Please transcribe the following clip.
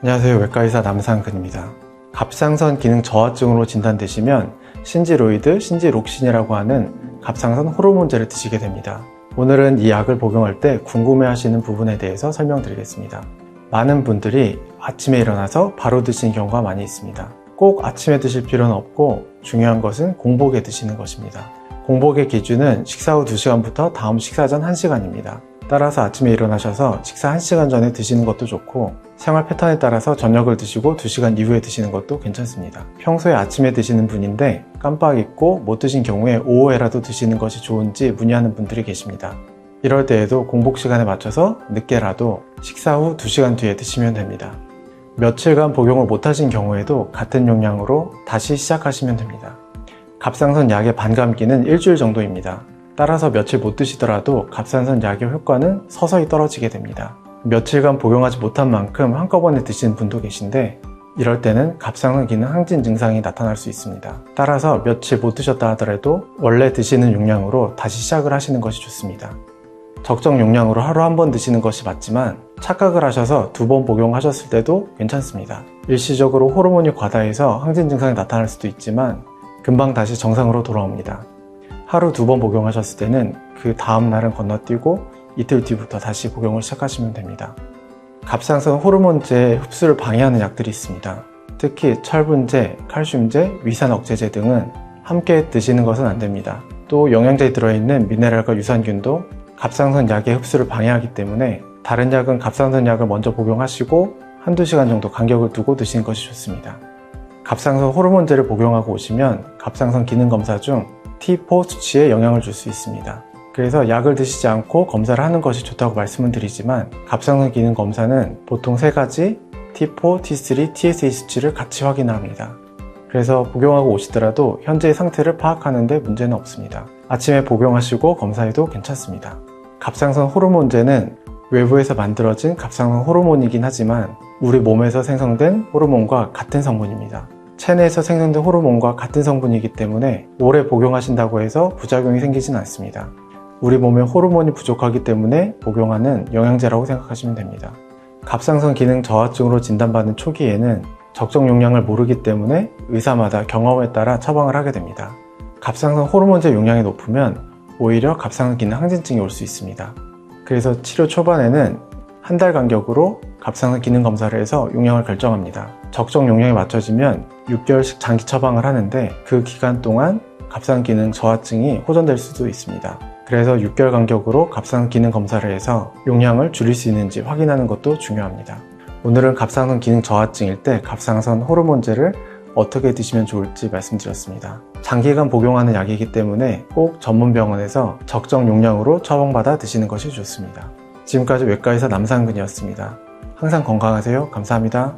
안녕하세요. 외과의사 남상근입니다. 갑상선 기능 저하증으로 진단되시면 신지로이드, 신지록신이라고 하는 갑상선 호르몬제를 드시게 됩니다. 오늘은 이 약을 복용할 때 궁금해하시는 부분에 대해서 설명드리겠습니다. 많은 분들이 아침에 일어나서 바로 드시는 경우가 많이 있습니다. 꼭 아침에 드실 필요는 없고 중요한 것은 공복에 드시는 것입니다. 공복의 기준은 식사 후 2시간부터 다음 식사 전 1시간입니다. 따라서 아침에 일어나셔서 식사 1시간 전에 드시는 것도 좋고 생활 패턴에 따라서 저녁을 드시고 2시간 이후에 드시는 것도 괜찮습니다. 평소에 아침에 드시는 분인데 깜빡 잊고 못 드신 경우에 오후에라도 드시는 것이 좋은지 문의하는 분들이 계십니다. 이럴 때에도 공복 시간에 맞춰서 늦게라도 식사 후 2시간 뒤에 드시면 됩니다. 며칠간 복용을 못하신 경우에도 같은 용량으로 다시 시작하시면 됩니다. 갑상선 약의 반감기는 일주일 정도입니다. 따라서 며칠 못 드시더라도 갑상선 약의 효과는 서서히 떨어지게 됩니다. 며칠간 복용하지 못한 만큼 한꺼번에 드시는 분도 계신데 이럴 때는 갑상선 기능 항진 증상이 나타날 수 있습니다. 따라서 며칠 못 드셨다 하더라도 원래 드시는 용량으로 다시 시작을 하시는 것이 좋습니다. 적정 용량으로 하루 한 번 드시는 것이 맞지만 착각을 하셔서 2번 복용하셨을 때도 괜찮습니다. 일시적으로 호르몬이 과다해서 항진 증상이 나타날 수도 있지만 금방 다시 정상으로 돌아옵니다. 하루 2번 복용하셨을 때는 그 다음 날은 건너뛰고 이틀 뒤부터 다시 복용을 시작하시면 됩니다. 갑상선 호르몬제의 흡수를 방해하는 약들이 있습니다. 특히 철분제, 칼슘제, 위산 억제제 등은 함께 드시는 것은 안 됩니다. 또 영양제에 들어있는 미네랄과 유산균도 갑상선 약의 흡수를 방해하기 때문에 다른 약은 갑상선 약을 먼저 복용하시고 한두 시간 정도 간격을 두고 드시는 것이 좋습니다. 갑상선 호르몬제를 복용하고 오시면 갑상선 기능 검사 중 T4 수치에 영향을 줄 수 있습니다. 그래서 약을 드시지 않고 검사를 하는 것이 좋다고 말씀은 드리지만 갑상선 기능 검사는 보통 3가지 T4, T3, TSH 수치를 같이 확인을 합니다. 그래서 복용하고 오시더라도 현재의 상태를 파악하는 데 문제는 없습니다. 아침에 복용하시고 검사해도 괜찮습니다. 갑상선 호르몬제는 외부에서 만들어진 갑상선 호르몬이긴 하지만 우리 몸에서 생성된 호르몬과 같은 성분입니다. 체내에서 생성된 호르몬과 같은 성분이기 때문에 오래 복용하신다고 해서 부작용이 생기진 않습니다. 우리 몸에 호르몬이 부족하기 때문에 복용하는 영양제라고 생각하시면 됩니다. 갑상선 기능 저하증으로 진단받는 초기에는 적정 용량을 모르기 때문에 의사마다 경험에 따라 처방을 하게 됩니다. 갑상선 호르몬제 용량이 높으면 오히려 갑상선 기능 항진증이 올 수 있습니다. 그래서 치료 초반에는 한 달 간격으로 갑상선 기능 검사를 해서 용량을 결정합니다. 적정 용량에 맞춰지면 6개월씩 장기 처방을 하는데 그 기간 동안 갑상선 기능 저하증이 호전될 수도 있습니다. 그래서 6개월 간격으로 갑상선 기능 검사를 해서 용량을 줄일 수 있는지 확인하는 것도 중요합니다. 오늘은 갑상선 기능 저하증일 때 갑상선 호르몬제를 어떻게 드시면 좋을지 말씀드렸습니다. 장기간 복용하는 약이기 때문에 꼭 전문 병원에서 적정 용량으로 처방받아 드시는 것이 좋습니다. 지금까지 외과의사 남상근이었습니다. 항상 건강하세요. 감사합니다.